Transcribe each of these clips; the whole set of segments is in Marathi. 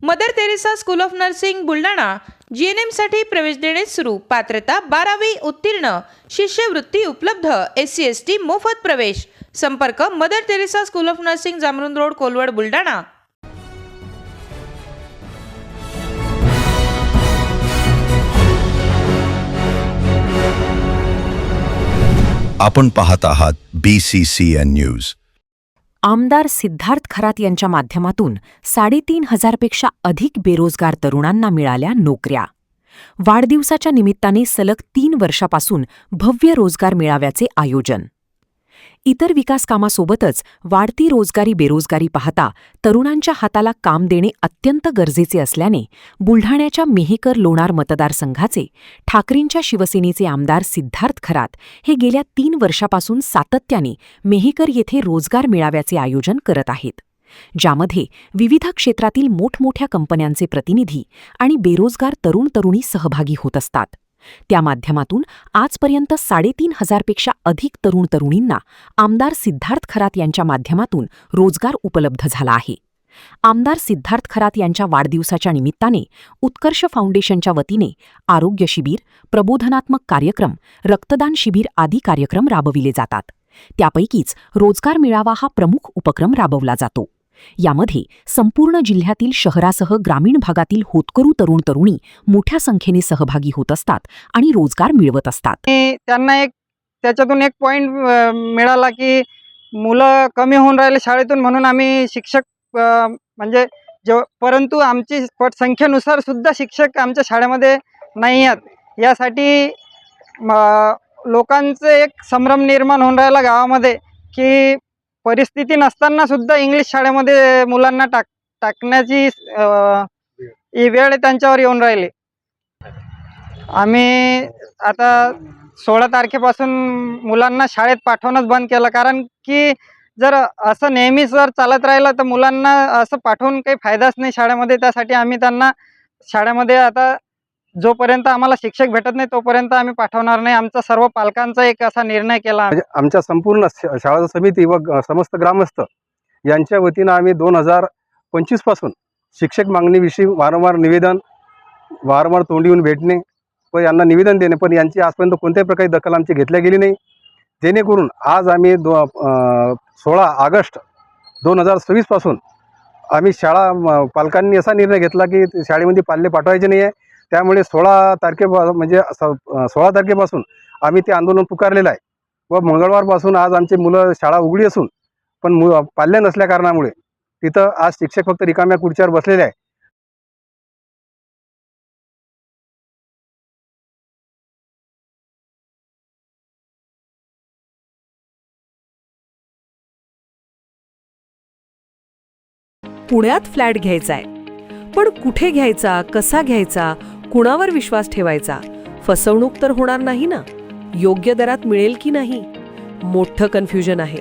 Mother Teresa school of nursing Buldhana GNM साठी प्रवेश देणे सुरू। पात्रता 12वी उत्तीर्ण, शिष्यवृत्ती उपलब्ध, SC ST मोफत प्रवेश। संपर्क Mother Teresa school of Nursing, Jamrun Road, Kolwad, Buldhana. आपण पाहत आहात BCCN न्यूज। आमदार सिद्धार्थ खरात यांच्या माध्यमातून 3,500 पेक्षा अधिक बेरोजगार तरुणांना मिळाल्या नोकऱ्या। वाढदिवसाच्या निमित्ताने सलग 3 वर्षापासून भव्य रोजगार मेळाव्याचे आयोजन। इतर विकास कामासोबतच वाढती रोजगारी बेरोजगारी पाहता तरुणांच्या हाताला काम देणे अत्यंत गरजेचे असल्याने बुलढाण्याच्या मेहकर लोणार मतदारसंघाचे ठाकरेंच्या शिवसेनेचे आमदार सिद्धार्थ खरात हे गेल्या 3 वर्षापासून सातत्याने मेहकर येथे रोजगार मेळाव्याचे आयोजन करत आहेत, ज्यामध्ये विविध क्षेत्रातील मोठमोठ्या कंपन्यांचे प्रतिनिधी आणि बेरोजगार तरुण तरुणी सहभागी होत असतात। त्या माध्यमातून आजपर्यंत 3,500 पेक्षा अधिक तरुण तरुणींना आमदार सिद्धार्थ खरात यांच्या माध्यमातून रोजगार उपलब्ध झाला आहे। आमदार सिद्धार्थ खरात यांच्या वाढदिवसाच्या निमित्ताने उत्कर्ष फाउंडेशनच्या वतीने आरोग्य शिबिर, प्रबोधनात्मक कार्यक्रम, रक्तदान शिबिर आदी कार्यक्रम राबविले जातात। त्यापैकीच रोजगार मेळावा हा प्रमुख उपक्रम राबवला जातो। यामध्ये संपूर्ण जिल्ह्यातील शहरासह ग्रामीण भागातील होतकरू तरुण तरुणी मोठ्या संख्येने सहभागी होत असतात आणि रोजगार मिळवत असतात। त्यांना त्याच्यातून एक पॉइंट मिळाला की मुलं कमी होऊन राहिले शाळेतून, म्हणून आम्ही शिक्षक म्हणजे परंतु आमची पटसंख्येनुसार सुद्धा शिक्षक आमच्या शाळेमध्ये नाही आहेत। यासाठी लोकांचं एक संभ्रम निर्माण होऊन राहिला गावामध्ये की परिस्थिती नसताना सुद्धा इंग्लिश शाळेमध्ये मुलांना टाकण्याची वेळ त्यांच्यावर येऊन राहिली। आम्ही आता 16 तारखेपासून मुलांना शाळेत पाठवणंच बंद केलं, कारण की जर असं नेहमीच जर चालत राहिलं तर मुलांना असं पाठवून काही फायदाच नाही शाळेमध्ये। त्यासाठी आम्ही त्यांना शाळेमध्ये आता जोपर्यंत आम्हाला शिक्षक भेटत नाही तोपर्यंत आम्ही पाठवणार नाही। आमचा सर्व पालकांचा एक असा निर्णय केला। आमच्या संपूर्ण शाळा समिती व समस्त ग्रामस्थ यांच्या वतीनं आम्ही 2025 पासून शिक्षक मागणीविषयी वारंवार तोंडी येऊन भेटणे व यांना निवेदन देणे, पण यांची आजपर्यंत कोणत्याही प्रकारे दखल आमची घेतल्या गेली नाही। जेणेकरून आज आम्ही 16 ऑगस्ट 2026 पासून आम्ही पालकांनी असा निर्णय घेतला की शाळेमध्ये पाल्य पाठवायचे नाही आहे। त्यामुळे 16 तारखेपासून आम्ही ते आंदोलन पुकारलेलं आहे व मंगळवारपासून आज आमची मुलं शाळा उघडी असून पण पाल्य नसल्या कारणामुळे तिथं आज शिक्षक फक्त रिकाम्या खुर्चीवर बसलेले आहे। पुण्यात फ्लॅट घ्यायचा आहे, पण कुठे घ्यायचा, कसा घ्यायचा, कुणावर विश्वास ठेवायचा? फसवणूक तर होणार नाही ना? योग्य दरात मिळेल की नाही? मोठं कन्फ्युजन आहे।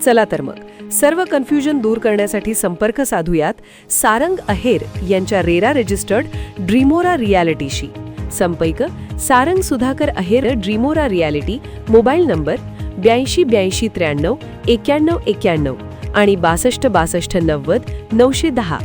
चला तर मग सर्व कन्फ्युजन दूर करण्यासाठी संपर्क साधूयात सारंग अहेर यांच्या रेरा रजिस्टर्ड ड्रीमोरा रियालिटीशी। संपर्क सारंग सुधाकर अहेर, ड्रीमोरा रियालिटी, मोबाईल नंबर 82 83 93 91 91 आणि 62 62 90 910।